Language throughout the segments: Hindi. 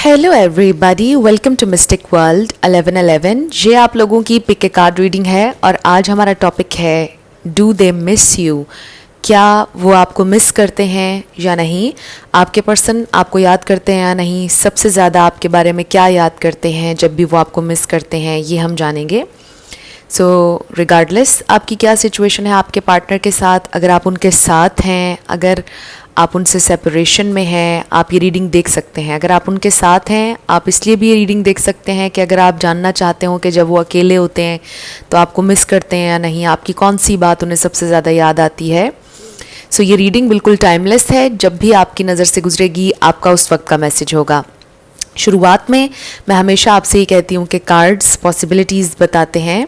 Hello everybody, welcome to Mystic World 1111। ये आप लोगों की पिक ए कार्ड रीडिंग है और आज हमारा टॉपिक है डू दे मिस यू। क्या वो आपको मिस करते हैं या नहीं, आपके पर्सन आपको याद करते हैं या नहीं, सबसे ज़्यादा आपके बारे में क्या याद करते हैं जब भी वो आपको मिस करते हैं, ये हम जानेंगे। सो रिगार्डलेस आपकी क्या सिचुएशन है आपके पार्टनर के साथ, अगर आप उनके साथ हैं, अगर आप उनसे सेपरेशन में हैं, आप ये रीडिंग देख सकते हैं। अगर आप उनके साथ हैं, आप इसलिए भी ये रीडिंग देख सकते हैं कि अगर आप जानना चाहते हो कि जब वो अकेले होते हैं तो आपको मिस करते हैं या नहीं, आपकी कौन सी बात उन्हें सबसे ज़्यादा याद आती है। सो ये रीडिंग बिल्कुल टाइमलेस है, जब भी आपकी नज़र से गुजरेगी आपका उस वक्त का मैसेज होगा। शुरुआत में मैं हमेशा आपसे ये कहती हूँ कि कार्ड्स पॉसिबिलिटीज़ बताते हैं,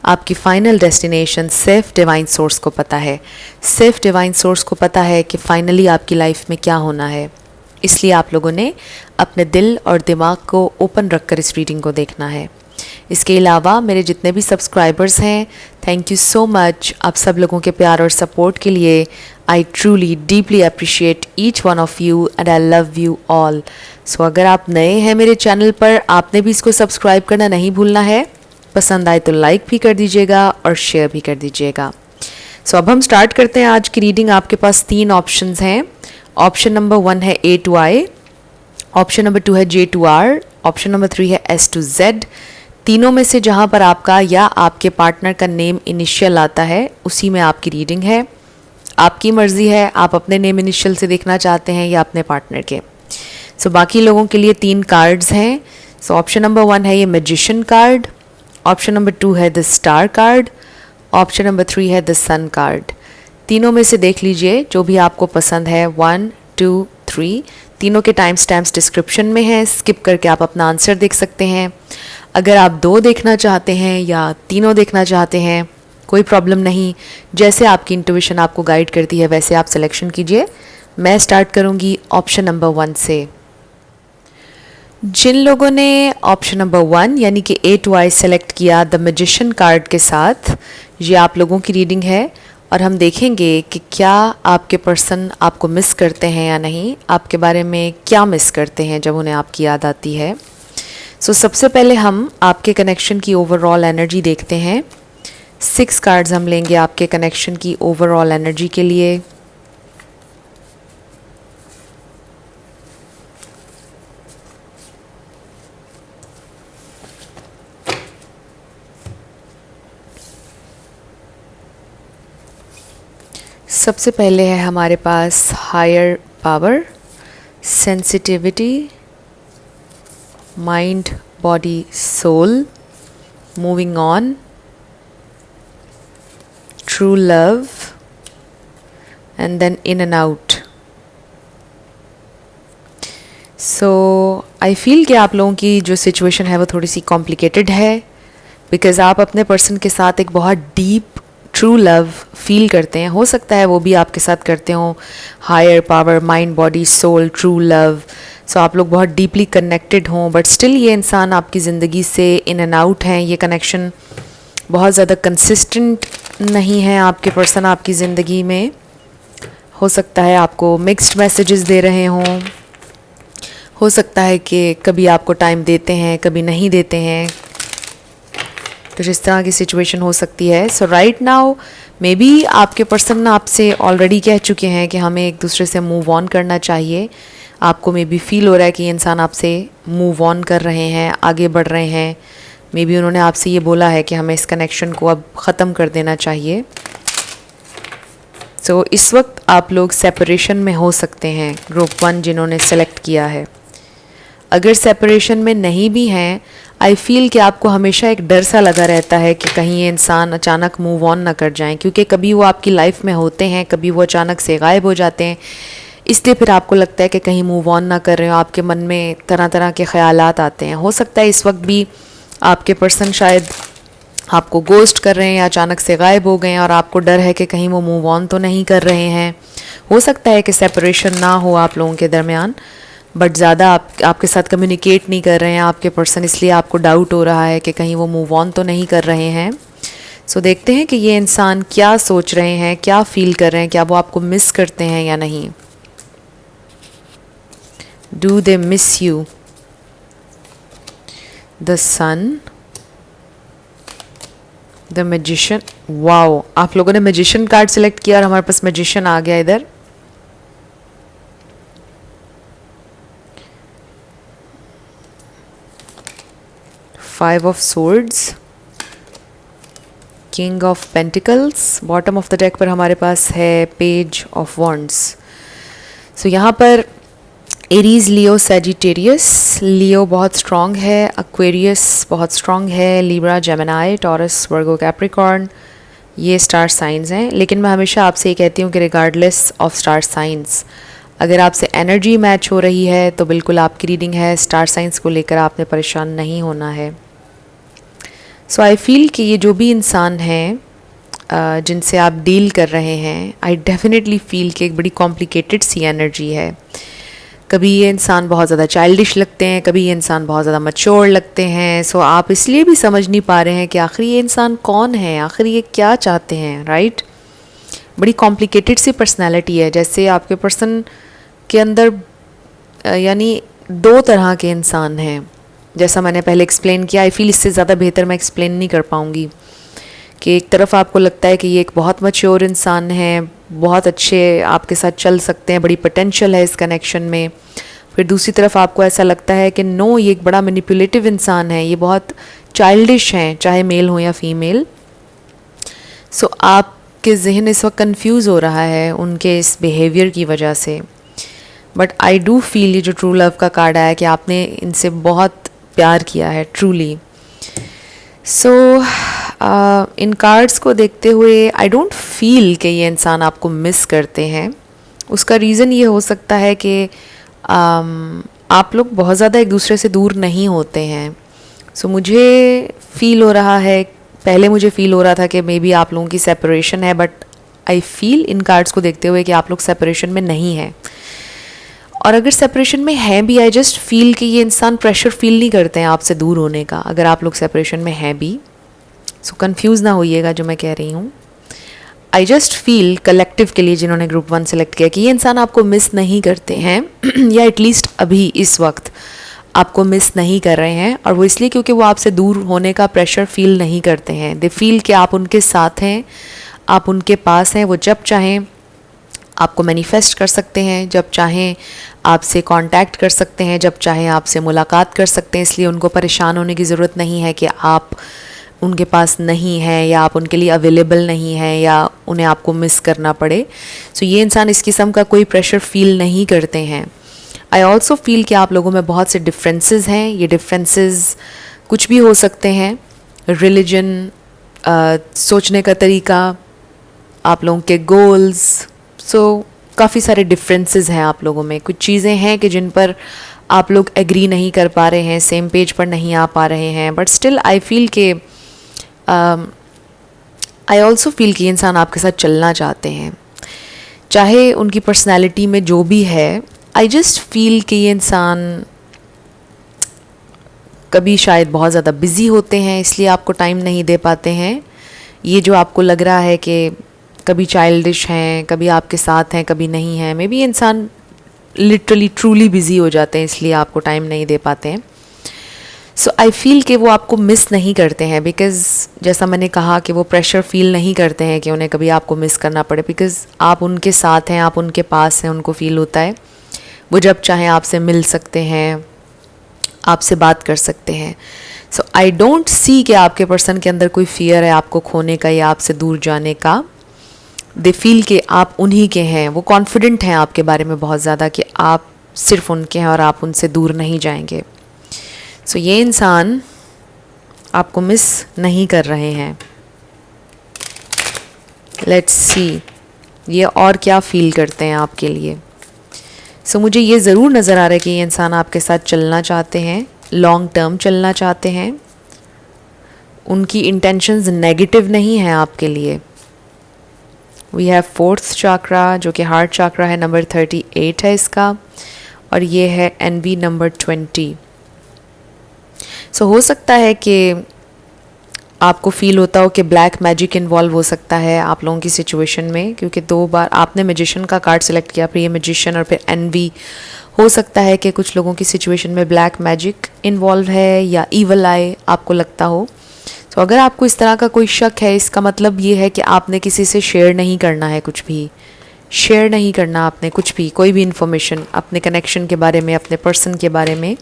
आपकी फाइनल डेस्टिनेशन सिर्फ डिवाइन सोर्स को पता है। सिर्फ डिवाइन सोर्स को पता है कि फाइनली आपकी लाइफ में क्या होना है। इसलिए आप लोगों ने अपने दिल और दिमाग को ओपन रखकर इस रीडिंग को देखना है। इसके अलावा मेरे जितने भी सब्सक्राइबर्स हैं, थैंक यू सो मच आप सब लोगों के प्यार और सपोर्ट के लिए। I truly deeply appreciate each one of you and I love you all. So अगर आप नए हैं मेरे चैनल पर, आपने भी इसको सब्सक्राइब करना नहीं भूलना है। पसंद आए तो लाइक भी कर दीजिएगा और शेयर भी कर दीजिएगा। सो अब हम स्टार्ट करते हैं आज की रीडिंग। आपके पास 3 ऑप्शंस हैं। ऑप्शन नंबर 1 है A to I, option number 2 है J to R, option number 3 है S to Z। तीनों में से जहां पर आपका या आपके पार्टनर का नेम इनिशियल आता है उसी में आपकी रीडिंग है। आपकी मर्जी है, आप अपने नेम इनिशियल से देखना चाहते हैं या अपने पार्टनर के। सो बाकी लोगों के लिए 3 कार्ड्स हैं। सो ऑप्शन नंबर 1 है ये मैजिशियन कार्ड, ऑप्शन नंबर 2 है the star card, option number 3 है द सन कार्ड। तीनों में से देख लीजिए जो भी आपको पसंद है। 1, 2, 3 तीनों के टाइम स्टैम्प्स डिस्क्रिप्शन में है, स्किप करके आप अपना आंसर देख सकते हैं। अगर आप 2 देखना चाहते हैं या तीनों देखना चाहते हैं, कोई प्रॉब्लम नहीं। जैसे आपकी इंट्यूशन आपको गाइड करती है वैसे आप सिलेक्शन कीजिए। मैं स्टार्ट करूँगी ऑप्शन नंबर 1 से। जिन लोगों ने ऑप्शन नंबर 1 यानी कि A to I सेलेक्ट किया द मैजिशियन कार्ड के साथ, ये आप लोगों की रीडिंग है और हम देखेंगे कि क्या आपके पर्सन आपको मिस करते हैं या नहीं, आपके बारे में क्या मिस करते हैं जब उन्हें आपकी याद आती है। सो सबसे पहले हम आपके कनेक्शन की ओवरऑल एनर्जी देखते हैं। 6 कार्ड्स हम लेंगे आपके कनेक्शन की ओवरऑल एनर्जी के लिए। सबसे पहले है हमारे पास higher power, sensitivity, mind, body, soul, moving on, true love and then in and out. So I feel कि आप लोगों की जो सिचुएशन है वो थोड़ी सी कॉम्प्लिकेटेड है, बिकॉज़ आप अपने पर्सन के साथ एक बहुत डीप ट्रू लव फील करते हैं। हो सकता है वो भी आपके साथ करते हो। Higher power, mind, body, soul, true love. So आप लोग बहुत डीपली कनेक्टेड हों, बट स्टिल ये इंसान आपकी ज़िंदगी से इन एंड आउट हैं। ये कनेक्शन बहुत ज़्यादा कंसिस्टेंट नहीं है। आपके पर्सन आपकी ज़िंदगी में हो सकता है आपको मिक्स्ड मैसेजेस दे रहे हों। हो सकता है कि कभी आपको टाइम देते हैं, कभी नहीं देते हैं। तो जिस तरह की सिचुएशन हो सकती है। सो राइट नाउ मे बी आपके पर्सन आपसे ऑलरेडी कह चुके हैं कि हमें एक दूसरे से मूव ऑन करना चाहिए। आपको मे बी फील हो रहा है कि ये इंसान आपसे मूव ऑन कर रहे हैं, आगे बढ़ रहे हैं। मे बी उन्होंने आपसे ये बोला है कि हमें इस कनेक्शन को अब ख़त्म कर देना चाहिए। सो इस वक्त आप लोग सेपरेशन में हो सकते हैं, ग्रुप 1 जिन्होंने सेलेक्ट किया है। अगर सेपरेशन में नहीं भी हैं, आई फील कि आपको हमेशा एक डर सा लगा रहता है कि कहीं ये इंसान अचानक मूव ऑन ना कर जाएं, क्योंकि कभी वो आपकी लाइफ में होते हैं, कभी वो अचानक से गायब हो जाते हैं। इसलिए फिर आपको लगता है कि कहीं मूव ऑन ना कर रहे हो। आपके मन में तरह तरह के ख्यालात आते हैं। हो सकता है इस वक्त भी आपके पर्सन शायद आपको गोस्ट कर रहे हैं या अचानक से गायब हो गए हैं और आपको डर है कि कहीं वो मूव ऑन तो नहीं कर रहे हैं। हो सकता है कि सेपरेशन ना हो आप लोगों के दरमियान, बट ज़्यादा आपके साथ कम्युनिकेट नहीं कर रहे हैं आपके पर्सन, इसलिए आपको डाउट हो रहा है कि कहीं वो मूव ऑन तो नहीं कर रहे हैं। सो देखते हैं कि ये इंसान क्या सोच रहे हैं, क्या फील कर रहे हैं, क्या वो आपको मिस करते हैं या नहीं। Do they miss you. The sun, the magician. Wow, आप लोगों ने मैजिशियन कार्ड सिलेक्ट किया और हमारे पास मैजिशियन आ गया इधर। Five of swords, king of pentacles. Bottom of the deck पर हमारे पास है पेज ऑफ वॉन्ड्स। सो यहाँ पर एरीज, लियो, सैजिटेरियस। लियो बहुत स्ट्रॉन्ग है, एक्वेरियस बहुत स्ट्रॉन्ग है, Libra, Gemini, taurus, Virgo, Capricorn, ये स्टार साइंस हैं। लेकिन मैं हमेशा आपसे ये कहती हूँ कि रिगार्डलेस ऑफ स्टार साइंस, अगर आपसे एनर्जी मैच हो रही है तो बिल्कुल आपकी रीडिंग है। स्टार साइंस को लेकर आपने परेशान नहीं होना है। सो आई फील कि ये जो भी इंसान हैं जिनसे आप डील कर रहे हैं, आई डेफिनेटली फील कि एक बड़ी कॉम्प्लिकेटेड सी एनर्जी है। कभी ये इंसान बहुत ज़्यादा चाइल्डिश लगते हैं, कभी ये इंसान बहुत ज़्यादा मैच्योर लगते हैं। सो आप इसलिए भी समझ नहीं पा रहे हैं कि आखिर ये इंसान कौन है, आखिर ये क्या चाहते हैं, राइट। बड़ी कॉम्प्लिकेटेड सी पर्सनैलिटी है। जैसे आपके पर्सन के अंदर यानी दो तरह के इंसान हैं, जैसा मैंने पहले एक्सप्लेन किया। आई फील इससे ज़्यादा बेहतर मैं एक्सप्लेन नहीं कर पाऊँगी। कि एक तरफ आपको लगता है कि ये एक बहुत मैच्योर इंसान है, बहुत अच्छे आपके साथ चल सकते हैं, बड़ी पोटेंशियल है इस कनेक्शन में। फिर दूसरी तरफ आपको ऐसा लगता है कि नो, ये एक बड़ा मैनिपुलेटिव इंसान है, ये बहुत चाइल्डिश हैं, चाहे मेल हो या फीमेल। सो आपके जहन इस वक्त कंफ्यूज हो रहा है उनके इस बिहेवियर की वजह से। बट आई डू फील, ये जो ट्रू लव का कार्ड आया, कि आपने इनसे बहुत प्यार किया है ट्रूली। सो इन कार्ड्स को देखते हुए आई डोंट फील कि ये इंसान आपको मिस करते हैं। उसका रीज़न ये हो सकता है कि आप लोग बहुत ज़्यादा एक दूसरे से दूर नहीं होते हैं। सो मुझे फील हो रहा है, पहले मुझे फील हो रहा था कि मे बी आप लोगों की सेपरेशन है, but I feel in cards को देखते हुए कि आप लोग सेपरेशन में नहीं हैं। और अगर सेपरेशन में हैं भी, आई जस्ट फील कि ये इंसान प्रेशर फील नहीं करते हैं आपसे दूर होने का, अगर आप लोग सेपरेशन में हैं भी। सो कंफ्यूज ना होइएगा जो मैं कह रही हूँ। आई जस्ट फील कलेक्टिव के लिए जिन्होंने ग्रुप 1 सेलेक्ट किया, कि ये इंसान आपको मिस नहीं करते हैं या एटलीस्ट अभी इस वक्त आपको मिस नहीं कर रहे हैं। और वो इसलिए क्योंकि वो आपसे दूर होने का प्रेशर फील नहीं करते हैं। दे फील कि आप उनके साथ हैं, आप उनके पास हैं। वो जब चाहें आपको मैनिफेस्ट कर सकते हैं, जब चाहें आपसे कांटेक्ट कर सकते हैं, जब चाहें आपसे मुलाकात कर सकते हैं। इसलिए उनको परेशान होने की ज़रूरत नहीं है कि आप उनके पास नहीं हैं या आप उनके लिए अवेलेबल नहीं हैं या उन्हें आपको मिस करना पड़े। सो ये इंसान इस किस्म का कोई प्रेशर फील नहीं करते हैं। आई ऑल्सो फील कि आप लोगों में बहुत से डिफरेंसेस हैं। ये डिफरेंसेस कुछ भी हो सकते हैं, रिलीजन, सोचने का तरीका, आप लोगों के गोल्स। सो काफ़ी सारे डिफरेंसेस हैं आप लोगों में। कुछ चीज़ें हैं कि जिन पर आप लोग एग्री नहीं कर पा रहे हैं, सेम पेज पर नहीं आ पा रहे हैं। बट स्टिल आई फील कि आई ऑल्सो फील कि इंसान आपके साथ चलना चाहते हैं, चाहे उनकी पर्सनैलिटी में जो भी है। आई जस्ट फील कि ये इंसान कभी शायद बहुत ज़्यादा बिज़ी होते हैं, इसलिए आपको टाइम नहीं दे पाते हैं। ये जो आपको लग रहा है कि कभी चाइल्डिश हैं, कभी आपके साथ हैं, कभी नहीं हैं, मे बी इंसान लिटरली ट्रूली बिज़ी हो जाते हैं, इसलिए आपको टाइम नहीं दे पाते हैं। सो आई फील कि वो आपको मिस नहीं करते हैं, बिकॉज़ जैसा मैंने कहा कि वो प्रेशर फील नहीं करते हैं कि उन्हें कभी आपको मिस करना पड़े, बिकॉज़ आप उनके साथ हैं, आप उनके पास हैं। उनको फील होता है वो जब चाहें आपसे मिल सकते हैं, आपसे बात कर सकते हैं। सो आई डोंट सी कि आपके पर्सन के अंदर कोई फियर है आपको खोने का या आपसे दूर जाने का। दे फील कि आप उन्हीं के हैं। वो कॉन्फिडेंट हैं आपके बारे में बहुत ज़्यादा कि आप सिर्फ उनके हैं और आप उनसे दूर नहीं जाएंगे। सो ये इंसान आपको मिस नहीं कर रहे हैं। लेट्स सी ये और क्या फील करते हैं आपके लिए। सो मुझे ये ज़रूर नज़र आ रहा है कि ये इंसान आपके साथ चलना चाहते हैं, लॉन्ग टर्म चलना चाहते हैं। उनकी इंटेंशंस नेगेटिव नहीं हैं आपके लिए। वी हैव फोर्थ चाक्रा जो कि हार्ट चाक्रा है, नंबर 38 है इसका, और ये है एनवी नंबर 20। सो हो सकता है कि आपको फील होता हो कि ब्लैक मैजिक इन्वॉल्व हो सकता है आप लोगों की सिचुएशन में, क्योंकि 2 बार आपने मैजिशियन का कार्ड सेलेक्ट किया, फिर ये मैजिशियन और फिर एनवी। हो सकता है कि कुछ लोगों की सिचुएशन में ब्लैक मैजिक इन्वॉल्व है या ईवल आई आपको लगता हो। तो अगर आपको इस तरह का कोई शक है, इसका मतलब ये है कि आपने किसी से शेयर नहीं करना है, कुछ भी शेयर नहीं करना आपने, कुछ भी, कोई भी इन्फॉर्मेशन अपने कनेक्शन के बारे में, अपने पर्सन के बारे में,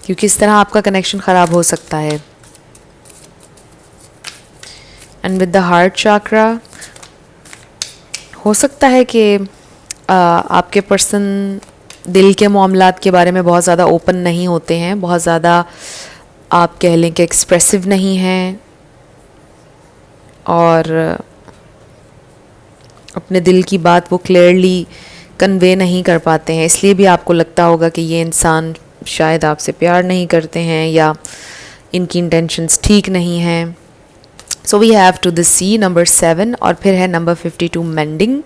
क्योंकि इस तरह आपका कनेक्शन ख़राब हो सकता है। And with the heart chakra हो सकता है कि आपके पर्सन दिल के मामलात के बारे में बहुत ज़्यादा ओपन नहीं होते हैं, बहुत ज़्यादा आप कह लें कि एक्सप्रेसिव नहीं हैं और अपने दिल की बात वो क्लियरली कन्वे नहीं कर पाते हैं। इसलिए भी आपको लगता होगा कि ये इंसान शायद आपसे प्यार नहीं करते हैं या इनकी इंटेंशंस ठीक नहीं हैं। So we have two the sea number 7 और फिर है number 52 mending.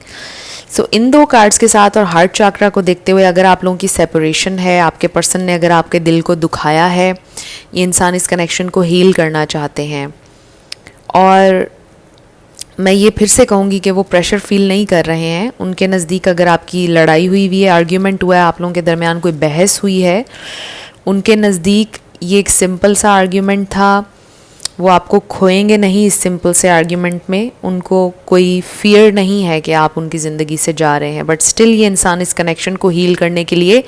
So in 2 cards के साथ और हार्ट चाक्रा को देखते हुए, अगर आप लोगों की सेपरेशन है, आपके पर्सन ने अगर आपके दिल को दुखाया है, ये इंसान इस कनेक्शन को हील करना चाहते हैं। और मैं ये फिर से कहूँगी कि वो प्रेशर फील नहीं कर रहे हैं। उनके नज़दीक अगर आपकी लड़ाई हुई है, आर्ग्यूमेंट हुआ है, आप लोगों के दरमियान कोई बहस हुई है, उनके नज़दीक ये एक सिंपल सा आर्ग्यूमेंट था। वो आपको खोएंगे नहीं इस सिंपल से आर्ग्यूमेंट में। उनको कोई फियर नहीं है कि आप उनकी ज़िंदगी से जा रहे हैं, बट स्टिल ये इंसान इस कनेक्शन को हील करने के लिए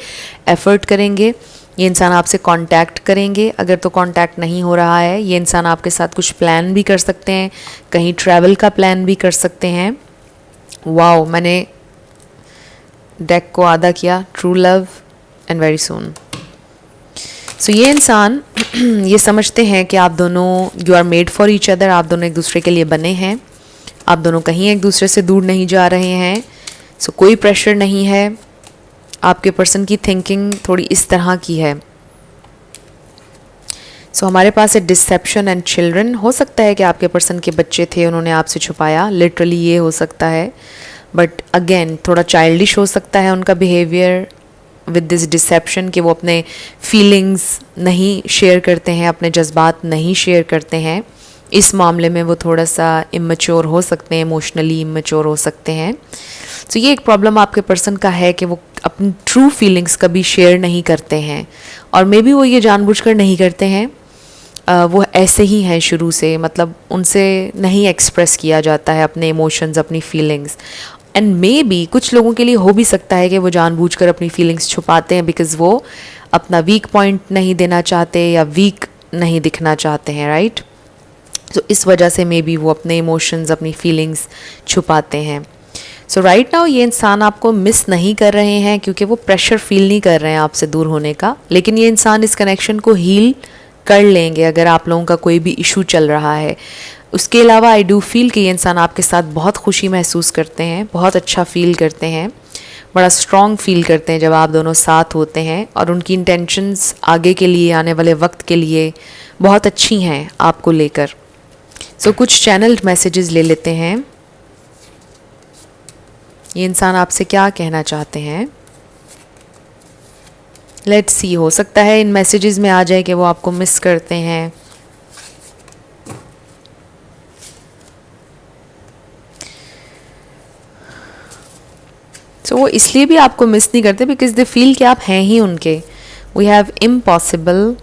एफ़र्ट करेंगे। ये इंसान आपसे कांटेक्ट करेंगे। अगर तो कांटेक्ट नहीं हो रहा है, ये इंसान आपके साथ कुछ प्लान भी कर सकते हैं, कहीं ट्रैवल का प्लान भी कर सकते हैं। वाओ, मैंने डेक को आधा किया, true love and very soon. So ये इंसान ये समझते हैं कि आप दोनों you are made for each other, आप दोनों एक दूसरे के लिए बने हैं, आप दोनों कहीं एक दूसरे से दूर नहीं जा रहे हैं। सो कोई प्रेशर नहीं है। आपके पर्सन की थिंकिंग थोड़ी इस तरह की है। सो हमारे पास है डिसेप्शन एंड चिल्ड्रन। हो सकता है कि आपके पर्सन के बच्चे थे, उन्होंने आपसे छुपाया, लिटरली ये हो सकता है, बट अगेन थोड़ा चाइल्डिश हो सकता है उनका बिहेवियर विद दिस डिसेप्शन, कि वो अपने फीलिंग्स नहीं शेयर करते हैं, अपने जज्बात नहीं शेयर करते हैं। इस मामले में वो थोड़ा सा इमेच्योर हो सकते हैं, इमोशनली इमेच्योर हो सकते हैं। तो ये एक प्रॉब्लम आपके पर्सन का है कि वो अपनी ट्रू फीलिंग्स कभी शेयर नहीं करते हैं, और मे बी वो ये जानबूझकर नहीं करते हैं, वो ऐसे ही हैं शुरू से, मतलब उनसे नहीं एक्सप्रेस किया जाता है अपने इमोशंस, अपनी फीलिंग्स। एंड मे बी कुछ लोगों के लिए हो भी सकता है कि वो जानबूझकर अपनी फीलिंग्स छुपाते हैं, बिकॉज़ वो अपना वीक पॉइंट नहीं देना चाहते या वीक नहीं दिखना चाहते हैं, राइट। तो इस वजह से मे बी वो अपने इमोशंस, अपनी फीलिंग्स छुपाते हैं। सो राइट नाउ ये इंसान आपको मिस नहीं कर रहे हैं, क्योंकि वो प्रेशर फील नहीं कर रहे हैं आपसे दूर होने का, लेकिन ये इंसान इस कनेक्शन को हील कर लेंगे अगर आप लोगों का कोई भी इशू चल रहा है। उसके अलावा आई डू फील कि ये इंसान आपके साथ बहुत खुशी महसूस करते हैं, बहुत अच्छा फील करते हैं, बड़ा स्ट्रॉन्ग फील करते हैं जब आप दोनों साथ होते हैं, और उनकी इंटेंशंस आगे के लिए, आने वाले वक्त के लिए बहुत अच्छी हैं आपको लेकर। सो कुछ चैनल्ड मैसेजेस ले लेते हैं। ये इंसान आपसे क्या कहना चाहते हैं, लेट्स सी। हो सकता है इन मैसेजेस में आ जाए कि वो आपको मिस करते हैं। सो वो इसलिए भी आपको मिस नहीं करते बिकॉज दे फील कि आप हैं ही उनके। We have impossible.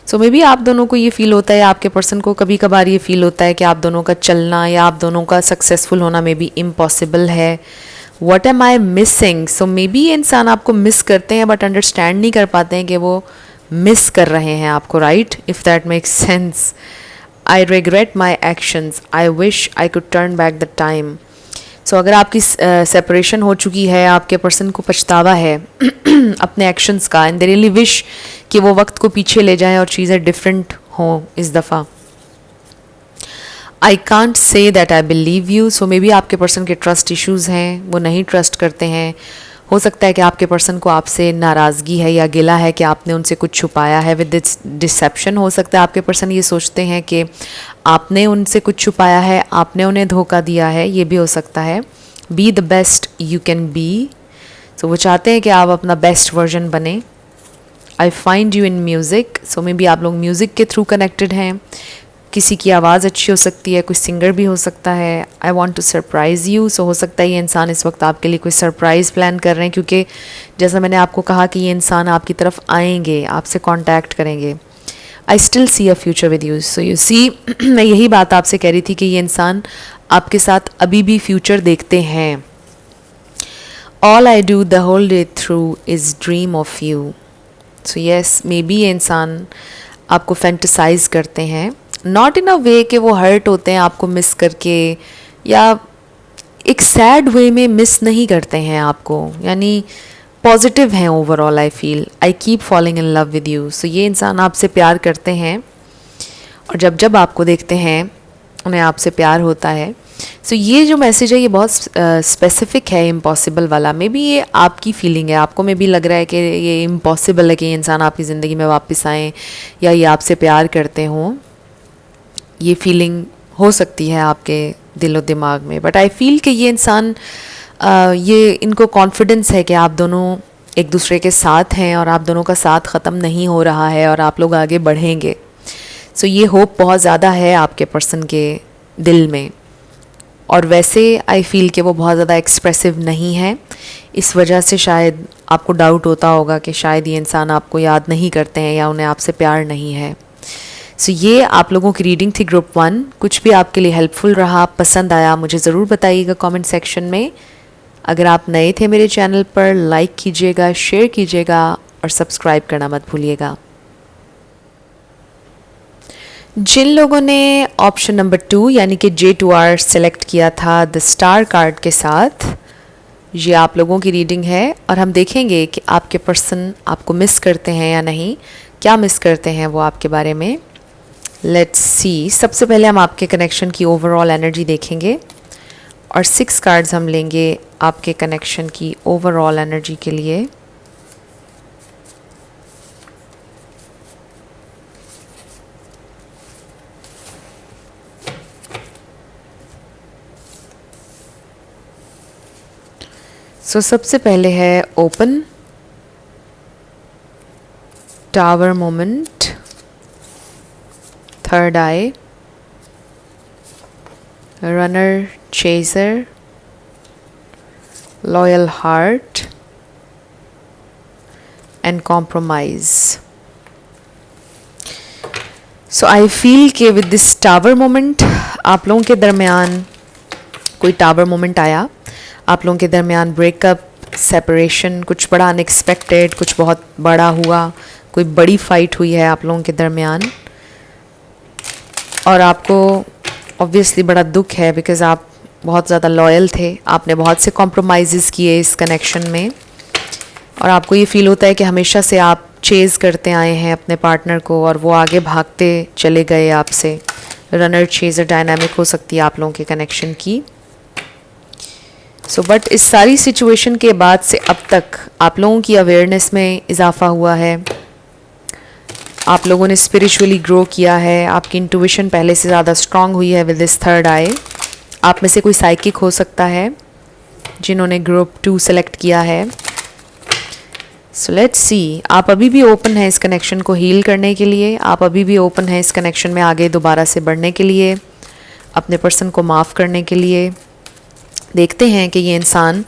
So maybe आप दोनों को ये फील होता है, आपके पर्सन को कभी कभार ये फील होता है कि आप दोनों का चलना या आप दोनों का सक्सेसफुल होना मे बी इम्पॉसिबल है। What am I missing. So maybe ये इंसान आपको मिस करते हैं बट अंडरस्टैंड नहीं कर पाते हैं कि वो मिस कर रहे हैं आपको, right, if that makes sense. I regret my actions, I wish I could turn back the time. So अगर आपकी सेपरेशन हो चुकी है, आपके पर्सन को पछतावा है अपने एक्शंस का, एंड दे रियली विश कि वो वक्त को पीछे ले जाएं और चीज़ें डिफरेंट हों इस दफ़ा। I can't say that I believe you. So may be आपके पर्सन के ट्रस्ट इश्यूज़ हैं, वो नहीं ट्रस्ट करते हैं। हो सकता है कि आपके पर्सन को आपसे नाराज़गी है या गिला है कि आपने उनसे कुछ छुपाया है विद दिस डिसेप्शन। हो सकता है आपके पर्सन ये सोचते हैं कि आपने उनसे कुछ छुपाया है, आपने उन्हें धोखा दिया है, ये भी हो सकता है। Be the best you can be. So वो चाहते हैं कि आप अपना बेस्ट वर्जन बने। I find you in music, so maybe आप लोग म्यूज़िक के थ्रू कनेक्टेड हैं, किसी की आवाज़ अच्छी हो सकती है, कोई सिंगर भी हो सकता है। I want to surprise you, so हो सकता है ये इंसान इस वक्त आपके लिए कोई सरप्राइज़ प्लान कर रहे हैं, क्योंकि जैसा मैंने आपको कहा कि ये इंसान आपकी तरफ आएंगे, आपसे कांटेक्ट करेंगे। I still see a future with you, so you see मैं यही बात आपसे कह रही थी कि ये इंसान आपके साथ अभी भी फ्यूचर देखते हैं। All I do the whole day through is dream of you, so yes maybe ये इंसान आपको फैंटसाइज करते हैं, नॉट इन अ वे कि वो हर्ट होते हैं आपको मिस करके, या एक सैड वे में मिस नहीं करते हैं आपको, यानी पॉजिटिव हैं overall. I feel I keep falling in love with you, so ये इंसान आपसे प्यार करते हैं और जब जब आपको देखते हैं उन्हें आपसे प्यार होता है। सो ये जो मैसेज है ये बहुत स्पेसिफिक है, इम्पॉसिबल वाला। मे बी ये आपकी फीलिंग है, आपको मे बी लग रहा है कि ये इम्पॉसिबल है कि ये इंसान आपकी ज़िंदगी में वापस आएँ या ये आपसे प्यार करते हों। ये फीलिंग हो सकती है आपके दिलो दिमाग में, बट आई फील कि ये इंसान ये इनको कॉन्फिडेंस है कि आप दोनों एक दूसरे के साथ हैं और आप दोनों का साथ ख़त्म नहीं हो रहा है और आप लोग आगे बढ़ेंगे। सो ये होप बहुत ज़्यादा है आपके पर्सन के दिल में, और वैसे आई फील कि वो बहुत ज़्यादा एक्सप्रेसिव नहीं है, इस वजह से शायद आपको डाउट होता होगा कि शायद ये इंसान आपको याद नहीं करते हैं या उन्हें आपसे प्यार नहीं है। सो ये आप लोगों की रीडिंग थी ग्रुप 1। कुछ भी आपके लिए हेल्पफुल रहा, पसंद आया, मुझे ज़रूर बताइएगा कमेंट सेक्शन में। अगर आप नए थे मेरे चैनल पर, लाइक कीजिएगा, शेयर कीजिएगा और सब्सक्राइब करना मत भूलिएगा। जिन लोगों ने ऑप्शन नंबर 2 यानी कि J2R सेलेक्ट किया था द स्टार कार्ड के साथ, ये आप लोगों की रीडिंग है और हम देखेंगे कि आपके पर्सन आपको मिस करते हैं या नहीं, क्या मिस करते हैं वो आपके बारे में। Let's see. सबसे पहले हम आपके कनेक्शन की ओवरऑल एनर्जी देखेंगे और 6 कार्ड्स हम लेंगे आपके कनेक्शन की ओवरऑल एनर्जी के लिए। सो सबसे पहले है open, tower moment, third I, runner chaser, loyal heart and compromise. So I feel कि विद दिस टावर मोमेंट आप लोगों के दरमियान कोई टावर मोमेंट आया, आप लोगों के दरमियान ब्रेकअप, सेपरेशन, कुछ बड़ा अनएक्सपेक्टेड, कुछ बहुत बड़ा हुआ, कोई बड़ी फाइट हुई है आप लोगों के दरमियान और आपको ऑब्वियसली बड़ा दुख है बिकॉज़ आप बहुत ज़्यादा लॉयल थे, आपने बहुत से कॉम्प्रोमाइज़ किए इस कनेक्शन में और आपको ये फील होता है कि हमेशा से आप चेज़ करते आए हैं अपने पार्टनर को और वो आगे भागते चले गए आपसे। रनर चेज़र डायनामिक हो सकती है आप लोगों के कनेक्शन की। बट इस सारी सिचुएशन के बाद से अब तक आप लोगों की अवेयरनेस में इजाफा हुआ है, आप लोगों ने स्पिरिचुअली ग्रो किया है, आपकी इंट्यूशन पहले से ज़्यादा स्ट्रांग हुई है विद दिस थर्ड आई। आप में से कोई साइकिक हो सकता है जिन्होंने ग्रुप 2 सेलेक्ट किया है। सो लेट्स सी, आप अभी भी ओपन हैं इस कनेक्शन को हील करने के लिए, आप अभी भी ओपन हैं इस कनेक्शन में आगे दोबारा से बढ़ने के लिए, अपने पर्सन को माफ़ करने के लिए। देखते हैं कि ये इंसान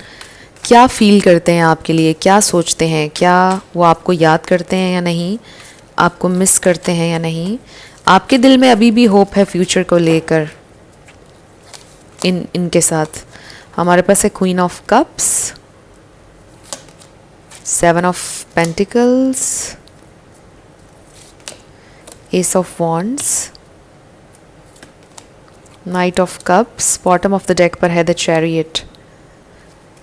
क्या फील करते हैं आपके लिए, क्या सोचते हैं, क्या वो आपको याद करते हैं या नहीं, आपको मिस करते हैं या नहीं। आपके दिल में अभी भी होप है फ्यूचर को लेकर इनके साथ। हमारे पास है queen of cups, 7 of pentacles, S of wands, night of cups, bottom of the deck पर है द चैरियट।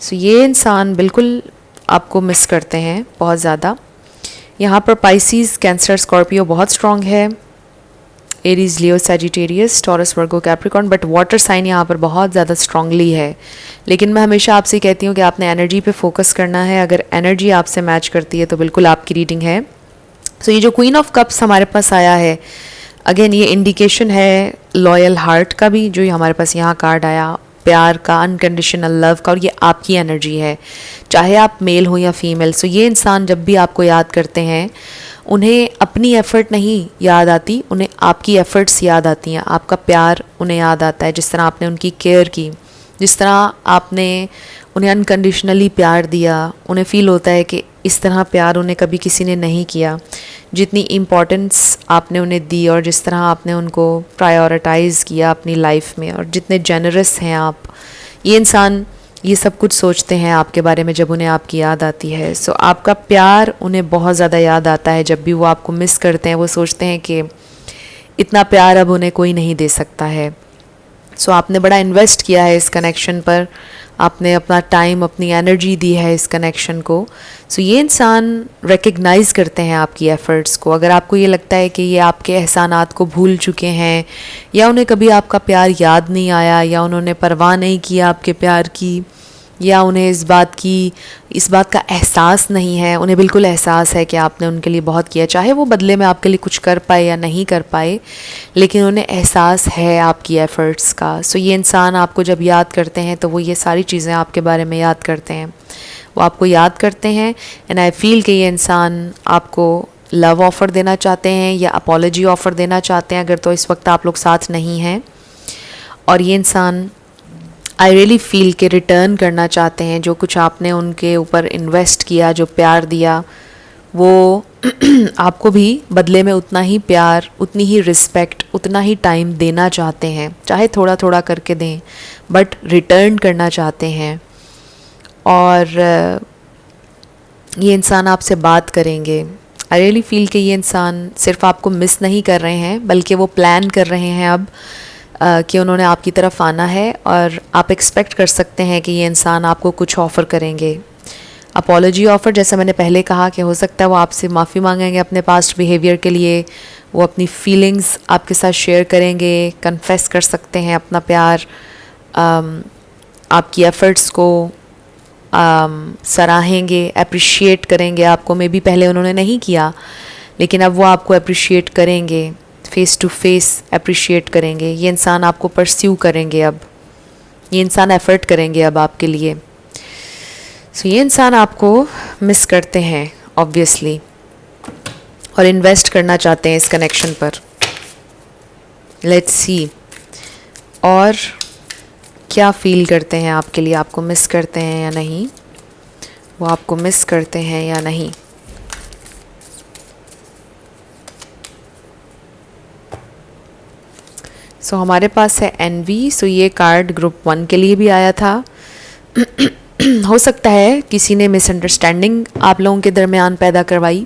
सो ये इंसान बिल्कुल आपको मिस करते हैं बहुत ज़्यादा। यहाँ पर पाइसीज, कैंसर, स्कॉर्पियो बहुत स्ट्रॉन्ग है, Aries, Leo, Sagittarius, Taurus, Virgo, Capricorn, but water sign यहाँ पर बहुत ज़्यादा स्ट्रांगली है। लेकिन मैं हमेशा आपसे कहती हूँ कि आपने एनर्जी पे फोकस करना है, अगर एनर्जी आपसे मैच करती है तो बिल्कुल आपकी रीडिंग है। सो ये जो क्वीन ऑफ कप्स हमारे पास आया है, अगेन ये इंडिकेशन है लॉयल हार्ट का भी, जो हमारे पास यहाँ कार्ड आया, प्यार का, अनकंडीशनल लव का, और ये आपकी एनर्जी है, चाहे आप मेल हो या फीमेल। सो ये इंसान जब भी आपको याद करते हैं, उन्हें अपनी एफ़र्ट नहीं याद आती, उन्हें आपकी एफ़र्ट्स याद आती हैं, आपका प्यार उन्हें याद आता है, जिस तरह आपने उनकी केयर की, जिस तरह आपने उन्हें अनकंडीशनली प्यार दिया। उन्हें फ़ील होता है कि इस तरह प्यार उन्हें कभी किसी ने नहीं किया, जितनी इम्पोर्टेंस आपने उन्हें दी और जिस तरह आपने उनको प्रायोरिटाइज़ किया अपनी लाइफ में, और जितने जेनरस हैं आप। ये इंसान ये सब कुछ सोचते हैं आपके बारे में जब उन्हें आपकी याद आती है। सो आपका प्यार उन्हें बहुत ज़्यादा याद आता है। जब भी वो आपको मिस करते हैं, वो सोचते हैं कि इतना प्यार अब उन्हें कोई नहीं दे सकता है। सो आपने बड़ा इन्वेस्ट किया है इस कनेक्शन पर, आपने अपना टाइम, अपनी एनर्जी दी है इस कनेक्शन को। सो ये इंसान रिकग्नाइज़ करते हैं आपकी एफ़र्ट्स को। अगर आपको ये लगता है कि ये आपके एहसानात को भूल चुके हैं, या उन्हें कभी आपका प्यार याद नहीं आया, या उन्होंने परवाह नहीं किया आपके प्यार की, या उन्हें इस बात का एहसास नहीं है, उन्हें बिल्कुल एहसास है कि आपने उनके लिए बहुत किया, चाहे वो बदले में आपके लिए कुछ कर पाए या नहीं कर पाए, लेकिन उन्हें एहसास है आपकी एफ़र्ट्स का। सो ये इंसान आपको जब याद करते हैं तो वो ये सारी चीज़ें आपके बारे में याद करते हैं, वो आपको याद करते हैं। एंड आई फील कि ये इंसान आपको लव ऑफ़र देना चाहते हैं या अपॉलॉजी ऑफ़र देना चाहते हैं, अगर तो इस वक्त आप लोग साथ नहीं हैं। और ये इंसान आई रियली फील के रिटर्न करना चाहते हैं जो कुछ आपने उनके ऊपर इन्वेस्ट किया, जो प्यार दिया, वो आपको भी बदले में उतना ही प्यार, उतनी ही रिस्पेक्ट, उतना ही टाइम देना चाहते हैं, चाहे थोड़ा थोड़ा करके दें, बट रिटर्न करना चाहते हैं। और ये इंसान आपसे बात करेंगे। आई रियली फील कि ये इंसान सिर्फ आपको मिस नहीं कर रहे हैं, बल्कि वो प्लान कर रहे हैं अब कि उन्होंने आपकी तरफ आना है, और आप एक्सपेक्ट कर सकते हैं कि ये इंसान आपको कुछ ऑफ़र करेंगे। अपॉलॉजी ऑफ़र, जैसे मैंने पहले कहा कि हो सकता है वो आपसे माफ़ी मांगेंगे अपने पास्ट बिहेवियर के लिए, वो अपनी फीलिंग्स आपके साथ शेयर करेंगे, कन्फेस कर सकते हैं अपना प्यार, आपकी एफ़र्ट्स को सराहेंगे, अप्रिशिएट करेंगे आपको। मे बी पहले उन्होंने नहीं किया, लेकिन अब वो आपको अप्रिशिएट करेंगे, फेस टू फेस अप्रिशिएट करेंगे। ये इंसान आपको परस्यू करेंगे, अब ये इंसान एफ़र्ट करेंगे अब आपके लिए। सो ये इंसान आपको मिस करते हैं ऑब्वियसली, और इन्वेस्ट करना चाहते हैं इस कनेक्शन पर। लेट्स सी और क्या फ़ील करते हैं आपके लिए, आपको मिस करते हैं या नहीं, वो आपको मिस करते हैं या नहीं। सो हमारे पास है एनवी। सो ये कार्ड ग्रुप 1 के लिए भी आया था। हो सकता है किसी ने मिसअंडरस्टैंडिंग आप लोगों के दरमियान पैदा करवाई,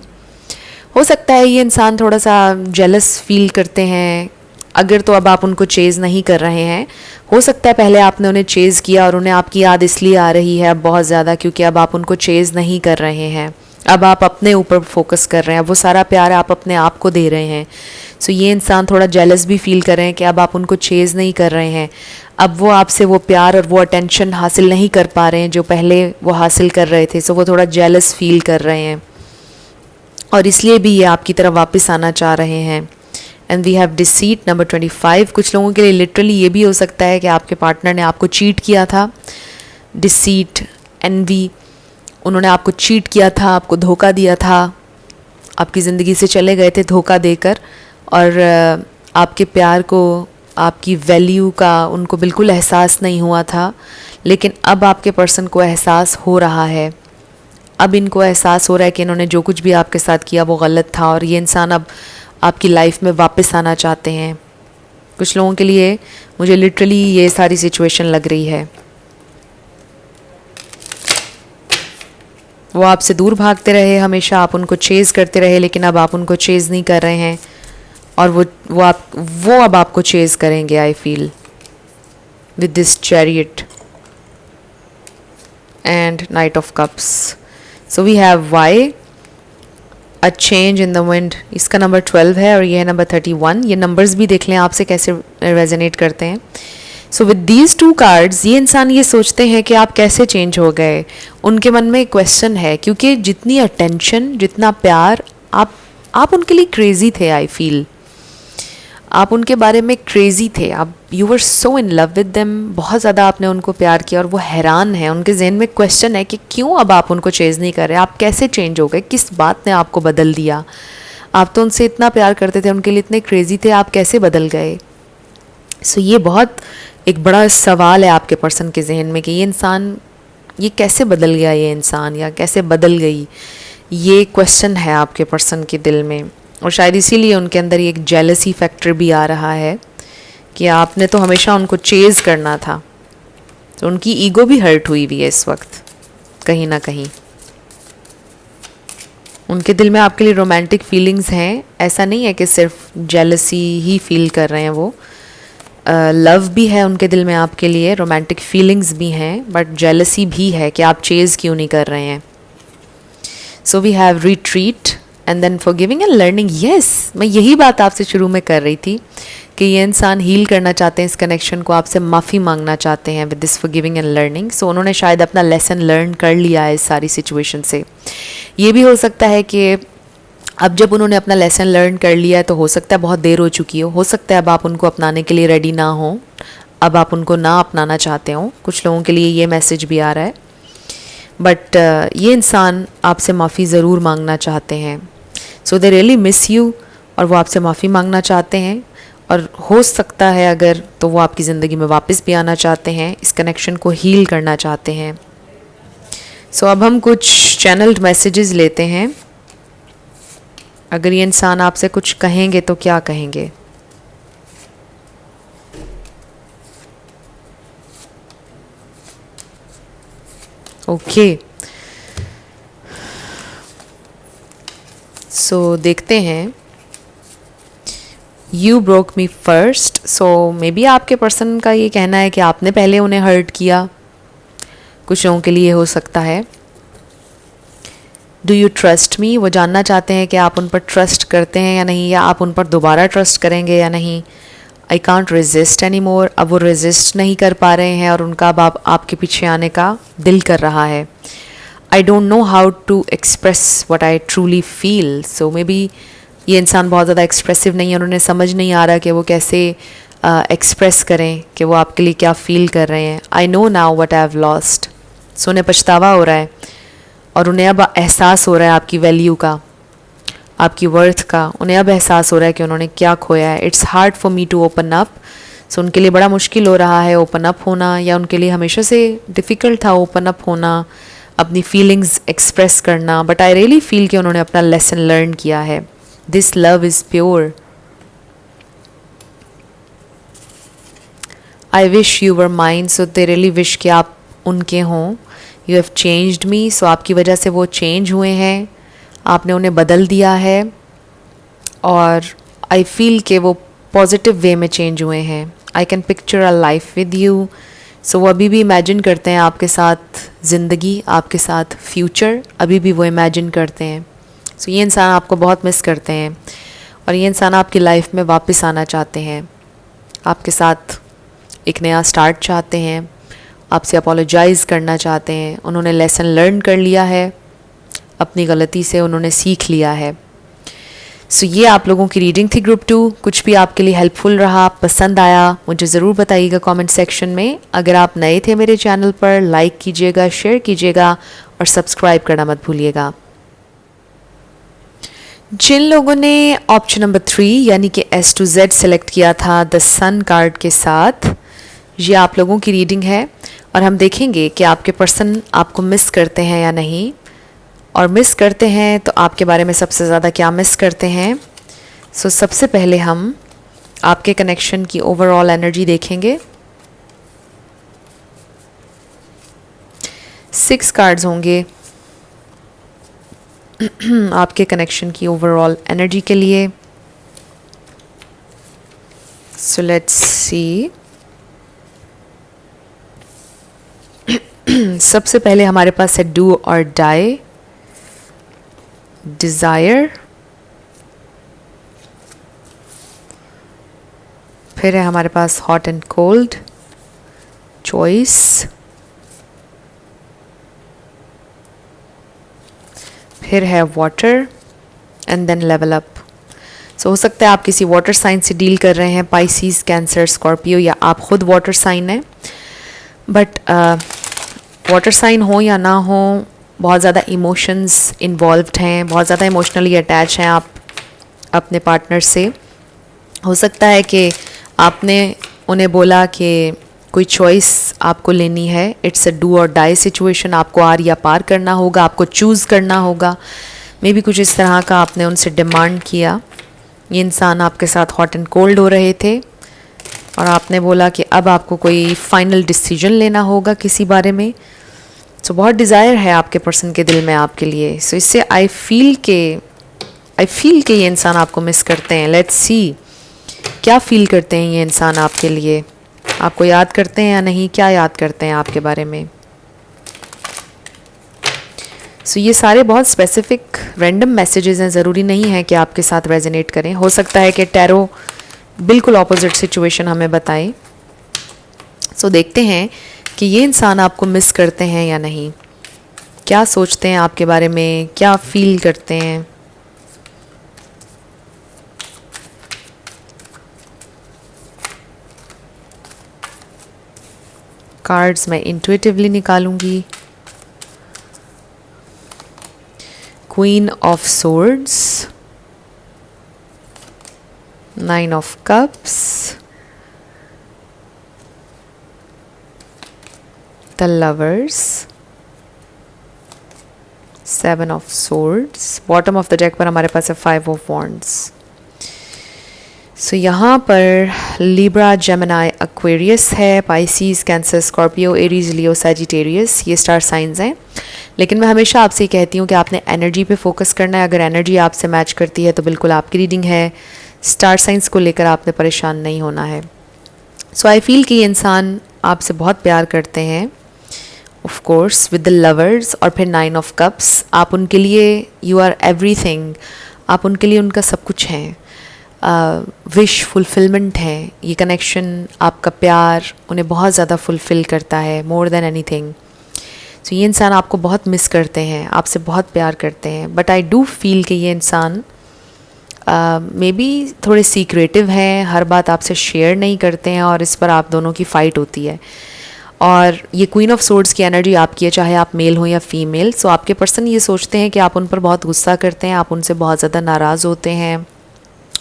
हो सकता है ये इंसान थोड़ा सा जेलस फील करते हैं। अगर तो अब आप उनको चेज़ नहीं कर रहे हैं, हो सकता है पहले आपने उन्हें चेज़ किया और उन्हें आपकी याद इसलिए आ रही है अब बहुत ज़्यादा, क्योंकि अब आप उनको चेज़ नहीं कर रहे हैं, अब आप अपने ऊपर फोकस कर रहे हैं, वो सारा प्यार आप अपने आप को दे रहे हैं। सो ये इंसान थोड़ा जेलस भी फील कर रहे हैं कि अब आप उनको चेज़ नहीं कर रहे हैं, अब वो आपसे वो प्यार और वो अटेंशन हासिल नहीं कर पा रहे हैं जो पहले वो हासिल कर रहे थे। सो वो थोड़ा जेलस फील कर रहे हैं, और इसलिए भी ये आपकी तरफ वापस आना चाह रहे हैं। And we have deceit number 25। कुछ लोगों के लिए लिटरली ये भी हो सकता है कि आपके पार्टनर ने आपको चीट किया था। डिसीट, एनवी, उन्होंने आपको चीट किया था, आपको धोखा दिया था, आपकी ज़िंदगी से चले गए थे धोखा देकर, और आपके प्यार को, आपकी वैल्यू का उनको बिल्कुल एहसास नहीं हुआ था। लेकिन अब आपके पर्सन को एहसास हो रहा है, अब इनको एहसास हो रहा है कि इन्होंने जो कुछ भी आपके साथ किया वो गलत था, और ये इंसान अब आपकी लाइफ में वापस आना चाहते हैं। कुछ लोगों के लिए मुझे लिटरली ये सारी सिचुएशन लग रही है। वो आपसे दूर भागते रहे हमेशा, आप उनको चेज़ करते रहे, लेकिन अब आप उनको चेज़ नहीं कर रहे हैं, और वो अब आपको चेज़ करेंगे। I feel with this chariot and knight of cups. So we have why, a change in the wind, इसका नंबर 12 है, और ये है नंबर 31। ये नंबर्स भी देख लें आपसे कैसे रेजोनेट करते हैं। सो विद दीज 2 कार्ड्स ये इंसान ये सोचते हैं कि आप कैसे चेंज हो गए। उनके मन में एक क्वेश्चन है, क्योंकि जितनी अटेंशन, जितना प्यार, आप उनके लिए क्रेज़ी थे। आई फील आप उनके बारे में क्रेज़ी थे, आप you were so in love with them, बहुत ज़्यादा आपने उनको प्यार किया और वो हैरान है, उनके जहन में क्वेश्चन है कि क्यों अब आप उनको चेज़ नहीं कर रहे, आप कैसे चेंज हो गए, किस बात ने आपको बदल दिया, आप तो उनसे इतना प्यार करते थे, उनके लिए इतने क्रेज़ी थे, आप कैसे बदल गए। सो ये बहुत एक बड़ा सवाल है आपके पर्सन के जहन में कि ये इंसान, ये कैसे बदल गया ये इंसान, या कैसे बदल गई, ये क्वेश्चन है आपके पर्सन के दिल में। और शायद इसीलिए उनके अंदर ये एक जेलसी फैक्टर भी आ रहा है कि आपने तो हमेशा उनको चेज़ करना था। तो उनकी ईगो भी हर्ट हुई है इस वक्त कहीं ना कहीं। उनके दिल में आपके लिए रोमांटिक फीलिंग्स हैं, ऐसा नहीं है कि सिर्फ जेलसी ही फील कर रहे हैं वो, लव भी है उनके दिल में आपके लिए, रोमांटिक फीलिंग्स भी हैं, बट जेलसी भी है कि आप चेज़ क्यों नहीं कर रहे हैं। So we have retreat and then forgiving and learning. Yes, मैं यही बात आपसे शुरू में कर रही थी कि ये इंसान हील करना चाहते हैं इस कनेक्शन को, आपसे माफ़ी मांगना चाहते हैं with this forgiving and learning. So उन्होंने शायद अपना लेसन लर्न कर लिया है इस सारी सिचुएशन से। ये भी हो सकता है कि अब जब उन्होंने अपना लेसन लर्न कर लिया है तो हो सकता है बहुत देर हो चुकी हो सकता है अब आप उनको अपनाने के लिए रेडी ना हो, अब आप उनको ना अपनाना चाहते हो। कुछ लोगों के लिए ये मैसेज भी आ रहा है, बट ये इंसान आपसे माफ़ी ज़रूर मांगना चाहते हैं। सो दे रियली मिस यू, और वो आपसे माफ़ी मांगना चाहते हैं, और हो सकता है अगर तो वो आपकी ज़िंदगी में वापस भी आना चाहते हैं, इस कनेक्शन को हील करना चाहते हैं। सो अब हम कुछ चैनल्ड मैसेजेस लेते हैं। अगर ये इंसान आपसे कुछ कहेंगे तो क्या कहेंगे? ओके, सो देखते हैं। You broke me first. So may be आपके पर्सन का ये कहना है कि आपने पहले उन्हें हर्ट किया, कुछ लोगों के लिए हो सकता है। डू यू ट्रस्ट मी, वो जानना चाहते हैं कि आप उन पर ट्रस्ट करते हैं या नहीं, या आप उन पर दोबारा ट्रस्ट करेंगे या नहीं। I can't resist any more, अब वो रेजिस्ट नहीं कर पा रहे हैं और उनका अब आपके पीछे आने का दिल कर रहा है। I don't know how to express what I truly feel. So maybe ये इंसान बहुत ज़्यादा एक्सप्रेसिव नहीं है, उन्हें समझ नहीं आ रहा कि वो कैसे एक्सप्रेस करें कि वो आपके लिए क्या फ़ील कर रहे हैं। I know now what I have lost. So उन्हें पछतावा हो रहा है और उन्हें अब एहसास हो रहा है आपकी वैल्यू का, आपकी वर्थ का। उन्हें अब एहसास हो रहा है कि उन्होंने क्या खोया है। It's hard for me to open up. So उनके लिए बड़ा मुश्किल हो रहा है ओपन अप होना, या उनके लिए हमेशा से डिफ़िकल्ट था ओपन अप होना, अपनी फीलिंग्स एक्सप्रेस करना। बट आई रियली फील कि उन्होंने अपना लेसन लर्न किया है। This love is pure. I wish you were mine. So they really wish कि आप उनके हों। You have changed me. So आपकी वजह से वो चेंज हुए हैं, आपने उन्हें बदल दिया है, और आई फील कि वो पॉजिटिव वे में चेंज हुए हैं। I can picture a life with you. So वो अभी भी इमेजिन करते हैं आपके साथ ज़िंदगी, आपके साथ फ्यूचर, अभी भी वो इमेजिन करते हैं। सो ये इंसान आपको बहुत मिस करते हैं, और ये इंसान आपकी लाइफ में वापस आना चाहते हैं, आपके साथ एक नया स्टार्ट चाहते हैं, आपसे अपोलोजाइज़ करना चाहते हैं। उन्होंने लेसन लर्न कर लिया है, अपनी गलती से उन्होंने सीख लिया है। सो ये आप लोगों की रीडिंग थी ग्रुप 2। कुछ भी आपके लिए हेल्पफुल रहा, पसंद आया, मुझे ज़रूर बताइएगा कमेंट सेक्शन में। अगर आप नए थे मेरे चैनल पर, लाइक कीजिएगा, शेयर कीजिएगा और सब्सक्राइब करना मत भूलिएगा। जिन लोगों ने ऑप्शन नंबर 3 यानी कि S to Z सेलेक्ट किया था द सन कार्ड के साथ, ये आप लोगों की रीडिंग है, और हम देखेंगे कि आपके पर्सन आपको मिस करते हैं या नहीं, और मिस करते हैं तो आपके बारे में सबसे ज़्यादा क्या मिस करते हैं। सो सबसे पहले हम आपके कनेक्शन की ओवरऑल एनर्जी देखेंगे। 6 कार्ड्स होंगे आपके कनेक्शन की ओवरऑल एनर्जी के लिए। So let's see. सबसे पहले हमारे पास है डू और डाई, डिज़ायर, फिर है हमारे पास हॉट एंड कोल्ड, चॉइस, फिर है water, and then level up. So हो सकता है आप किसी वाटर साइन से डील कर रहे हैं, पाइसिस, कैंसर, स्कॉर्पियो, या आप खुद वाटर साइन हैं। बट वाटर साइन हो या ना हो, बहुत ज़्यादा इमोशंस इन्वॉल्व्ड हैं, बहुत ज़्यादा इमोशनली अटैच हैं आप अपने पार्टनर से। हो सकता है कि आपने उन्हें बोला कि कोई चॉइस आपको लेनी है, इट्स अ डू और डाई सिचुएशन, आपको आर या पार करना होगा, आपको चूज़ करना होगा। मे बी कुछ इस तरह का आपने उनसे डिमांड किया। ये इंसान आपके साथ हॉट एंड कोल्ड हो रहे थे और आपने बोला कि अब आपको कोई फाइनल डिसीजन लेना होगा किसी बारे में। सो बहुत डिज़ायर है आपके पर्सन के दिल में आपके लिए। सो इससे आई फील के ये इंसान आपको मिस करते हैं। लेट्स सी क्या फील करते हैं ये इंसान आपके लिए, आपको याद करते हैं या नहीं, क्या याद करते हैं आपके बारे में। सो ये सारे बहुत स्पेसिफिक रैंडम मैसेजेस हैं, ज़रूरी नहीं है कि आपके साथ रेजोनेट करें। हो सकता है कि टैरो बिल्कुल ऑपोजिट सिचुएशन हमें बताए। सो देखते हैं कि ये इंसान आपको मिस करते हैं या नहीं, क्या सोचते हैं आपके बारे में, क्या फील करते हैं। कार्ड्स मैं इंट्यूटिवली निकालूंगी। Queen of swords, 9 of cups, the lovers, 7 of swords. Bottom of the deck पर हमारे पास है 5 ऑफ वॉन्ड्स। सो यहाँ पर लिब्रा, जेमिनी, एक्वेरियस है, Pisces, cancer, Scorpio, Aries, Leo, Sagittarius, ये स्टार साइंस हैं। लेकिन मैं हमेशा आपसे कहती हूँ कि आपने एनर्जी पे फोकस करना है। अगर एनर्जी आपसे मैच करती है तो बिल्कुल आपकी रीडिंग है। स्टार साइंस को लेकर आपने परेशान नहीं होना है। सो आई फील कि ये इंसान आपसे बहुत प्यार करते हैं, of course with the lovers, और फिर 9 ऑफ कप्स। आप उनके लिए यू आर एवरीथिंग, आप उनके लिए उनका सब कुछ हैं। विश फुलफिलमेंट है ये कनेक्शन, आपका प्यार उन्हें बहुत ज़्यादा फुलफ़िल करता है, मोर देन एनीथिंग। सो ये इंसान आपको बहुत मिस करते हैं, आपसे बहुत प्यार करते हैं। बट आई डू फील कि ये इंसान मे बी थोड़े सीक्रेटिव हैं, हर बात आपसे शेयर नहीं करते हैं और इस पर आप दोनों की फ़ाइट होती है। और ये क्वीन ऑफ सोर्ड्स की एनर्जी आपकी है, चाहे आप मेल हो या फीमेल। सो आपके पर्सन ये सोचते हैं कि आप उन पर बहुत गुस्सा करते हैं, आप उनसे बहुत ज़्यादा नाराज़ होते हैं,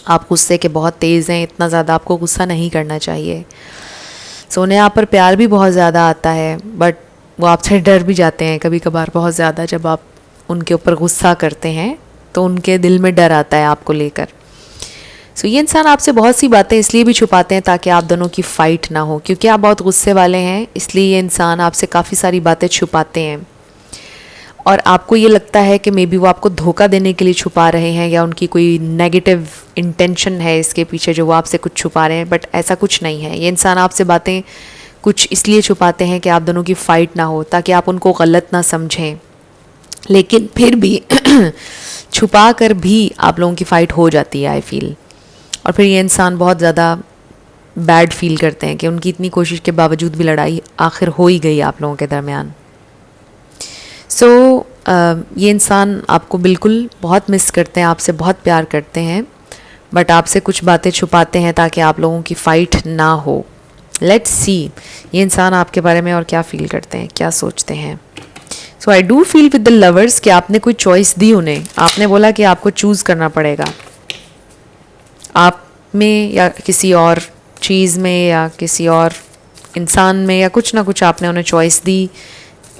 आप गुस्से के बहुत तेज़ हैं। इतना ज़्यादा आपको गुस्सा नहीं करना चाहिए। सो उन्हें आप पर प्यार भी बहुत ज़्यादा आता है, बट वो आपसे डर भी जाते हैं कभी कभार बहुत ज़्यादा। जब आप उनके ऊपर गुस्सा करते हैं तो उनके दिल में डर आता है आपको लेकर। सो ये इंसान आपसे बहुत सी बातें इसलिए भी छुपाते हैं ताकि आप दोनों की फ़ाइट ना हो, क्योंकि आप बहुत गुस्से वाले हैं, इसलिए ये इंसान आपसे काफ़ी सारी बातें छुपाते हैं। और आपको ये लगता है कि मे बी वो आपको धोखा देने के लिए छुपा रहे हैं या उनकी कोई नेगेटिव इंटेंशन है इसके पीछे जो वो आपसे कुछ छुपा रहे हैं, बट ऐसा कुछ नहीं है। ये इंसान आपसे बातें कुछ इसलिए छुपाते हैं कि आप दोनों की फ़ाइट ना हो, ताकि आप उनको गलत ना समझें। लेकिन फिर भी छुपा कर भी आप लोगों की फ़ाइट हो जाती है आई फील। और फिर ये इंसान बहुत ज़्यादा बैड फील करते हैं कि उनकी इतनी कोशिश के बावजूद भी लड़ाई आखिर हो ही गई आप लोगों के दरमियान। सो ये इंसान आपको बिल्कुल बहुत मिस करते हैं, आपसे बहुत प्यार करते हैं, बट आपसे कुछ बातें छुपाते हैं ताकि आप लोगों की फ़ाइट ना हो। लेट्स सी ये इंसान आपके बारे में और क्या फ़ील करते हैं, क्या सोचते हैं। So I do feel with the lovers कि आपने कोई चॉइस दी उन्हें, आपने बोला कि आपको चूज़ करना पड़ेगा, आप में या किसी और चीज़ में या किसी और इंसान में, या कुछ ना कुछ आपने उन्हें चॉइस दी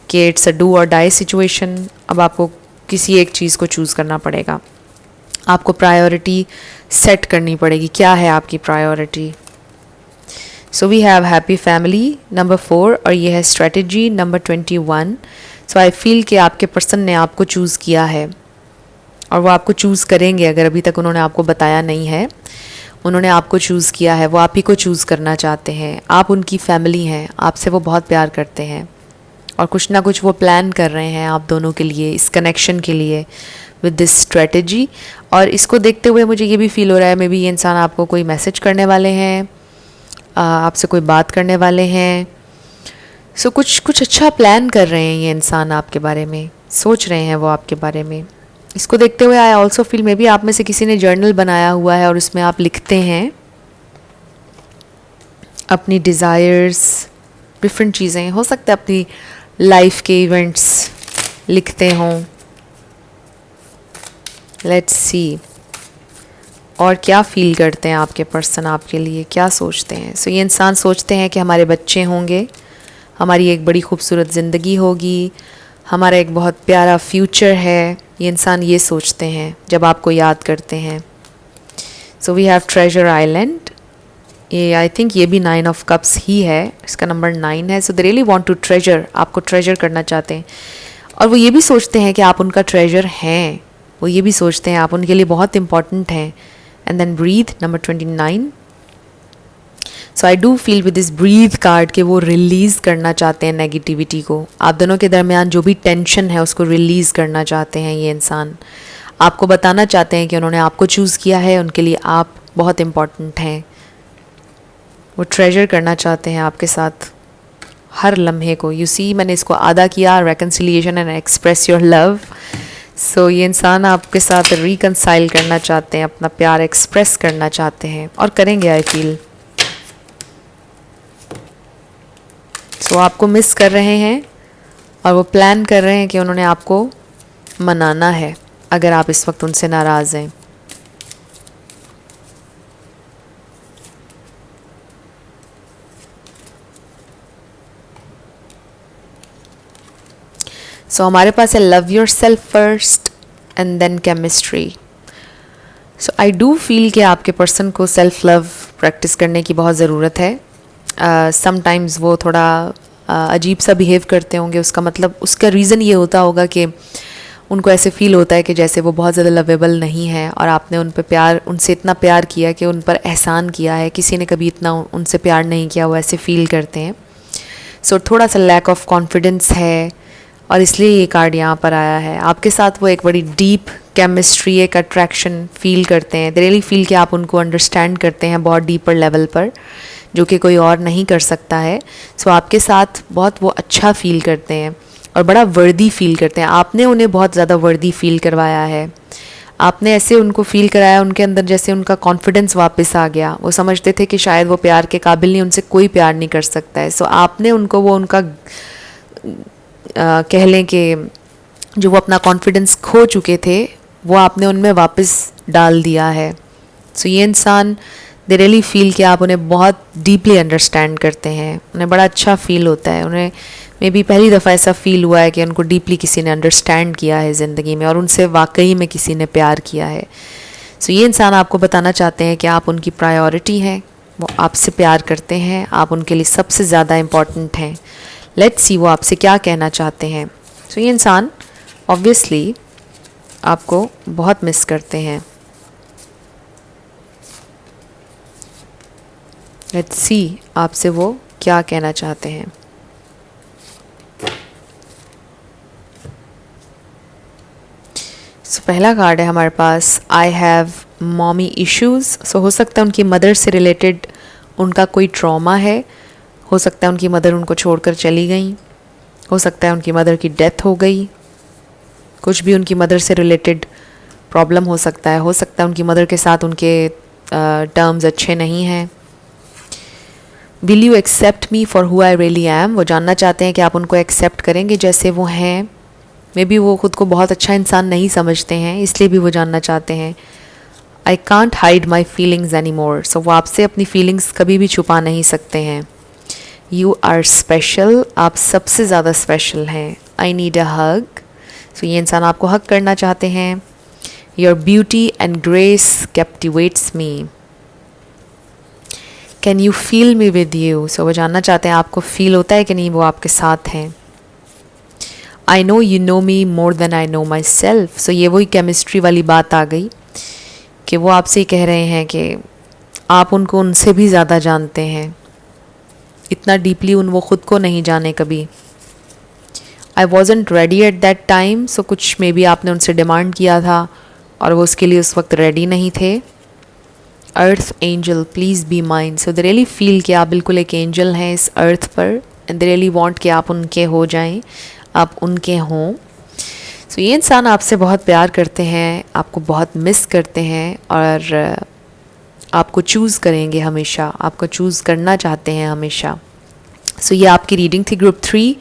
कि इट्स अ डू और डाई सिचुएशन। अब आपको किसी एक चीज़ को चूज़ करना पड़ेगा, आपको प्रायोरिटी सेट करनी पड़ेगी। क्या है आपकी priority? So we have happy family number 4 और ये है strategy number 21। So I feel कि आपके पर्सन ने आपको चूज़ किया है और वो आपको चूज़ करेंगे। अगर अभी तक उन्होंने आपको बताया नहीं है, उन्होंने आपको चूज़ किया है, वो आप ही को चूज़ करना चाहते हैं। आप उनकी फैमिली हैं, आपसे वो बहुत प्यार करते हैं और कुछ ना कुछ वो प्लान कर रहे हैं आप दोनों के लिए, इस कनेक्शन के लिए विद दिस स्ट्रेटजी। और इसको देखते हुए मुझे ये भी फील हो रहा है मे बी ये इंसान आपको कोई मैसेज करने वाले हैं, आपसे कोई बात करने वाले हैं। सो कुछ अच्छा प्लान कर रहे हैं ये इंसान आपके बारे में, सोच रहे हैं वो आपके बारे में। इसको देखते हुए I also feel may be आप में से किसी ने जर्नल बनाया हुआ है और उसमें आप लिखते हैं अपनी डिज़ायर्स, डिफरेंट चीज़ें, हो सकता है अपनी लाइफ के इवेंट्स लिखते हों। लेट्स सी और क्या फील करते हैं आपके पर्सन आपके लिए, क्या सोचते हैं। सो ये इंसान सोचते हैं कि हमारे बच्चे होंगे, हमारी एक बड़ी खूबसूरत ज़िंदगी होगी, हमारा एक बहुत प्यारा फ्यूचर है। ये इंसान ये सोचते हैं जब आपको याद करते हैं। So we have treasure island, ये आई थिंक ये भी 9 ऑफ कप्स ही है, इसका नंबर 9 है। So they really want to treasure, आपको ट्रेजर करना चाहते हैं और वो ये भी सोचते हैं कि आप उनका ट्रेजर हैं, वो ये भी सोचते हैं आप उनके लिए बहुत इंपॉर्टेंट हैं। And then breathe, number 29। So I do feel with this breathe card कि वो रिलीज़ करना चाहते हैं नेगेटिविटी को। आप दोनों के दरमियान जो भी टेंशन है उसको रिलीज़ करना चाहते हैं ये इंसान। आपको बताना चाहते हैं कि उन्होंने आपको चूज़ किया है, उनके लिए आप बहुत इम्पॉर्टेंट हैं। वो ट्रेजर करना चाहते हैं आपके साथ हर लम्हे को। यू सी, मैंने इसको आधा किया, reconciliation and express your love. So ये इंसान आपके साथ रिकन्साइल करना चाहते हैं, अपना प्यार एक्सप्रेस करना चाहते हैं और करेंगे आई फील। सो आपको मिस कर रहे हैं और वो प्लान कर रहे हैं कि उन्होंने आपको मनाना है अगर आप इस वक्त उनसे नाराज़ हैं। सो हमारे पास है love yourself first and then chemistry. So I do feel कि आपके पर्सन को सेल्फ लव प्रैक्टिस करने की बहुत ज़रूरत है। समटाइम्स वो थोड़ा अजीब सा बिहेव करते होंगे, उसका मतलब उसका रीज़न ये होता होगा कि उनको ऐसे फील होता है कि जैसे वो बहुत ज़्यादा लवेबल नहीं है और आपने उन पे प्यार, उनसे इतना प्यार किया कि उन पर एहसान किया है, किसी ने कभी इतना उनसे प्यार नहीं किया, वो ऐसे फील करते हैं। सो थोड़ा सा लैक ऑफ कॉन्फिडेंस है और इसलिए ये कार्ड यहाँ पर आया है। आपके साथ वो एक बड़ी डीप केमिस्ट्री, एक अट्रैक्शन फील करते हैं। दे रियली फील कि आप उनको अंडरस्टैंड करते हैं बहुत डीपर लेवल पर, जो कि कोई और नहीं कर सकता है। सो आपके साथ बहुत वो अच्छा फील करते हैं और बड़ा वर्दी फील करते हैं। आपने उन्हें बहुत ज़्यादा वर्दी फील करवाया है, आपने ऐसे उनको फील कराया उनके अंदर जैसे उनका कॉन्फिडेंस वापस आ गया। वो समझते थे कि शायद वो प्यार के काबिल नहीं, उनसे कोई प्यार नहीं कर सकता है। सो आपने उनको वो उनका कह लें कि जो वो अपना कॉन्फिडेंस खो चुके थे वो आपने उनमें वापस डाल दिया है। सो ये इंसान दे रियली फील कि आप उन्हें बहुत डीपली अंडरस्टैंड करते हैं, उन्हें बड़ा अच्छा फील होता है। उन्हें मे बी पहली दफ़ा ऐसा फील हुआ है कि उनको डीपली किसी ने अंडरस्टैंड किया है ज़िंदगी में और उनसे वाकई में किसी ने प्यार किया है। सो ये इंसान आपको बताना चाहते हैं कि आप उनकी प्रायोरिटी हैं, वो आपसे प्यार करते हैं, आप उनके लिए सबसे ज़्यादा इम्पॉर्टेंट हैं। लेट्स सी वो आपसे क्या कहना चाहते हैं। सो ये इंसान ऑब्वियसली आपको बहुत मिस करते हैं। लेट्स सी आपसे वो क्या कहना चाहते हैं। सो पहला कार्ड है हमारे पास, आई हैव मॉमी इश्यूज़। सो हो सकता है उनकी मदर से रिलेटेड उनका कोई ट्रॉमा है, हो सकता है उनकी मदर उनको छोड़कर चली गई, हो सकता है उनकी मदर की डेथ हो गई, कुछ भी उनकी मदर से रिलेटेड प्रॉब्लम हो सकता है उनकी मदर के साथ उनके टर्म्स अच्छे नहीं हैं। Will you accept me for who I really am. वो जानना चाहते हैं कि आप उनको एक्सेप्ट करेंगे जैसे वो हैं। मे बी वो ख़ुद को बहुत अच्छा इंसान नहीं समझते हैं, इसलिए भी वो जानना चाहते हैं। I can't hide my feelings any more. So वो आपसे अपनी फीलिंग्स कभी भी छुपा नहीं सकते हैं। यू आर स्पेशल, आप सबसे ज़्यादा स्पेशल हैं। आई नीड अ हग। सो ये इंसान आपको हग करना चाहते हैं। Your beauty and grace captivates me. Can you feel me with you. So वो जानना चाहते हैं आपको फील होता है कि नहीं वो आपके साथ हैं। I know you know me more than I know myself. So ये वही केमिस्ट्री वाली बात आ गई कि वो आपसे ही कह रहे हैं कि आप उनको उनसे भी ज़्यादा जानते हैं, इतना डीपली वो ख़ुद को नहीं जाने कभी। I wasn't ready at that time. So कुछ मे बी आपने उनसे डिमांड किया था और वो उसके लिए उस वक्त रेडी नहीं थे। Earth angel please be mine. So they really feel कि आप बिल्कुल एक एंजल हैं इस अर्थ पर एंड दे रियली वांट कि आप उनके हो जाएं, आप उनके हों। सो ये इंसान आपसे बहुत प्यार करते हैं, आपको बहुत मिस करते हैं और आपको चूज़ करेंगे हमेशा, आपको चूज़ करना चाहते हैं हमेशा। सो ये आपकी रीडिंग थी ग्रुप 3।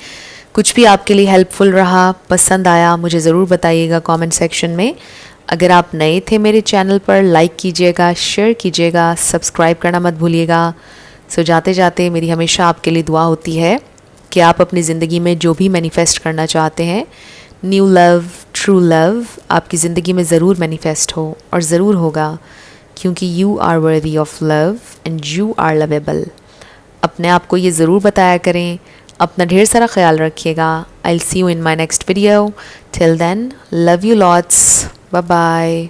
कुछ भी आपके लिए हेल्पफुल रहा, पसंद आया, मुझे ज़रूर बताइएगा कमेंट सेक्शन में। अगर आप नए थे मेरे चैनल पर, लाइक कीजिएगा, शेयर कीजिएगा, सब्सक्राइब करना मत भूलिएगा। सो जाते जाते मेरी हमेशा आपके लिए दुआ होती है कि आप अपनी ज़िंदगी में जो भी मैनिफेस्ट करना चाहते हैं, न्यू लव, ट्रू लव, आपकी ज़िंदगी में ज़रूर मैनिफेस्ट हो और ज़रूर होगा, क्योंकि you are worthy of love and you are lovable. अपने आप को ये ज़रूर बताया करें। अपना ढेर सारा ख्याल रखिएगा। I will see you in my next video. Till then, love you lots, bye bye.